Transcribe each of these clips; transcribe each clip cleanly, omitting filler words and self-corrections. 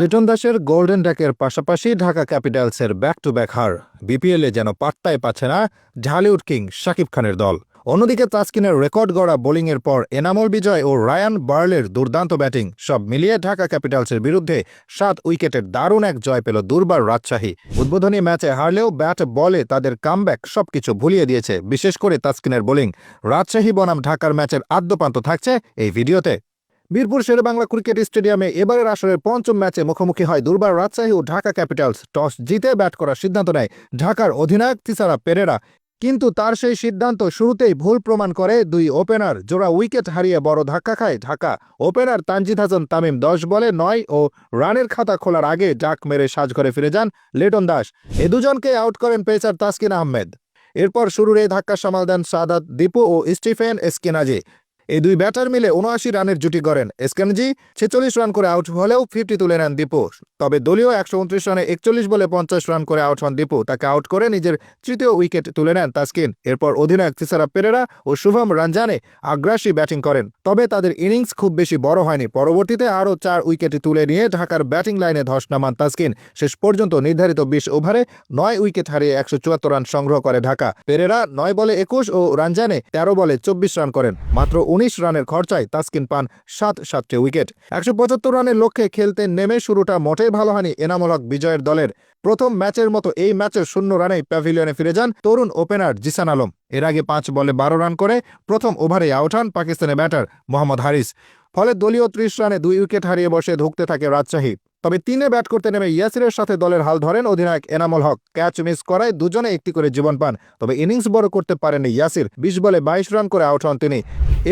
লিটন দাসের গোল্ডেন ড্যাকের পাশাপাশি Dhaka ক্যাপিটালসের back to back হার বিপিএলে যেন পাত্তাই পাচ্ছে না ঢালিউড কিং শাকিব খানের দল। অন্যদিকে তাসকিনের রেকর্ড গড়া বোলিংয়ের পর এনামুল বিজয় ও রায়ান বার্লের দুর্দান্ত ব্যাটিং সব মিলিয়ে ঢাকা ক্যাপিটালসের বিরুদ্ধে ৭ উইকেটের দারুণ এক জয় পেল দুর্বার রাজশাহী। উদ্বোধনী ম্যাচে হারলেও ব্যাট বলে তাদের কামব্যাক সবকিছু ভুলিয়ে দিয়েছে, বিশেষ করে তাসকিনের বোলিং। রাজশাহী বনাম ঢাকার ম্যাচের আদ্যপান্ত থাকছে এই ভিডিওতে। বীরপুর শেরেবাংলা ক্রিকেট স্টেডিয়ামে এবারের আসরের পঞ্চম ম্যাচে মুখোমুখি হয় দুর্বার রাজশাহী ও ঢাকা ক্যাপিটালস। টস জিতে ব্যাট করার সিদ্ধান্ত নেয় ঢাকার অধিনায়ক থিসারা পেরেরা, কিন্তু তার সেই সিদ্ধান্ত শুরুতেই ভুল প্রমাণ করে দুই ওপেনার। জোড়া উইকেট হারিয়ে বড় ধাক্কা খায় ঢাকা। ওপেনার তানজিদ হাসান তামিম ১০ বলে ৯ ও রানের খাতা খোলার আগে ডাক মেরে সাজঘরে ফিরে যান লিটন দাস। এ দুজনকে আউট করেন পেসার তাসকিন আহমেদ। এরপর শুরুর এই ধাক্কা সামাল দেন সাদাত দীপু ও স্টিফেন এসকেনাজি। এই দুই ব্যাটার মিলে ৭৯ রানের জুটি গড়েন। এসকেনজি ৪৬ রান করে আউট হলেও 50 তুলে নেন দীপু। তবে দলীয় ১২৯ রানে ৪১ বলে ৫০ রান করে আউট হন দীপু। তাকে আউট করে নিজের তৃতীয় উইকেট তুলে নেন তাসকিন। এরপর অধিনায়ক থিসারা পেরেরা ও শুভম রঞ্জানে আগ্রাসী ব্যাটিং করেন, তবে তাদের ইনিংস খুব বেশি বড় হয়নি। পরবর্তীতে আরও ৪ উইকেট তুলে নিয়ে ঢাকার ব্যাটিং লাইনে ধস নামান তাসকিন। শেষ পর্যন্ত নির্ধারিত ২০ ওভারে ৯ উইকেট হারিয়ে ১৭৪ রান সংগ্রহ করে ঢাকা। পেরেরা ৯ বলে ২১ ও রঞ্জানে ১৩ বলে ২৪ রান করেন। মাত্র ১৯ রানের খরচায় তাসকিন পান ৭টি উইকেট। ১৭৫ রানের লক্ষ্যে খেলতে নেমে শুরুটা মোটেই ভালো হয়নি এনামুল হক বিজয়ের দলের। প্রথম ম্যাচের মতো এই ম্যাচের ০ রানেই প্যাভিলিয়নে ফিরে যান তরুণ ওপেনার জিসান আলম। এর আগে ৫ বলে ১২ রান করে প্রথম ওভারেই আউট হন পাকিস্তানের ব্যাটার মোহাম্মদ হারিস। ফলে দলীয় ৩০ রানে ২ উইকেট হারিয়ে বসে ধুঁকতে থাকে রাজশাহী। তবে ৩-এ ব্যাট করতে নেমে ইয়াসিরের সাথে দলের হাল ধরেন অধিনায়ক এনামুল হক। ক্যাচ মিস করায় দুজনে একটি করে জীবন পান, তবে ইনিংস বড় করতে পারেননি ইয়াসির। ২০ বলে ২২ রান করে আউট হন তিনি।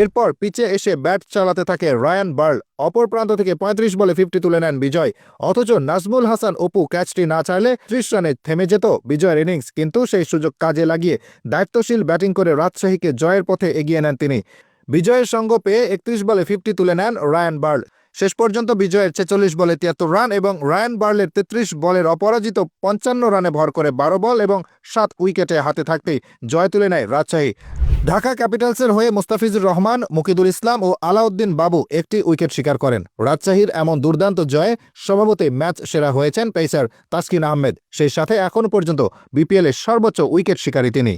এরপর পিচে এসে ব্যাট চালাতে থাকে রায়ান বার্ল। অপর প্রান্ত থেকে ৩৫ বলে 50 তুলে নেন বিজয়। অথচ নাজমুল হাসান অপু ক্যাচটি না চাইলে ৩০ রানে থেমে যেত বিজয়ের ইনিংস, কিন্তু সেই সুযোগ কাজে লাগিয়ে দায়িত্বশীল ব্যাটিং করে রাজশাহীকে জয়ের পথে এগিয়ে নেন তিনি। বিজয়ের সঙ্গ পেয়ে ৩১ বলে 50 তুলে নেন রায়ান বার্ল। শেষ পর্যন্ত বিজয়ের ৪৬ বলে ৭৩ রান এবং রায়ান বার্লের ৩৩ বলের অপরাজিত ৫৫ রানে ভর করে ১২ বল এবং ৭ উইকেটে হাতে থাকতেই জয় তুলে নেয় রাজশাহী। ঢাকা ক্যাপিটালসের হয়ে মুস্তাফিজুর রহমান, মুকিদুল ইসলাম ও আলাউদ্দিন বাবু একটি উইকেট শিকার করেন। রাজশাহীর এমন দুর্দান্ত জয়ে স্বভাবতই ম্যাচ সেরা হয়েছেন পেসার তাসকিন আহমেদ। সেই সাথে এখনও পর্যন্ত বিপিএলের সর্বোচ্চ উইকেট শিকারী তিনি।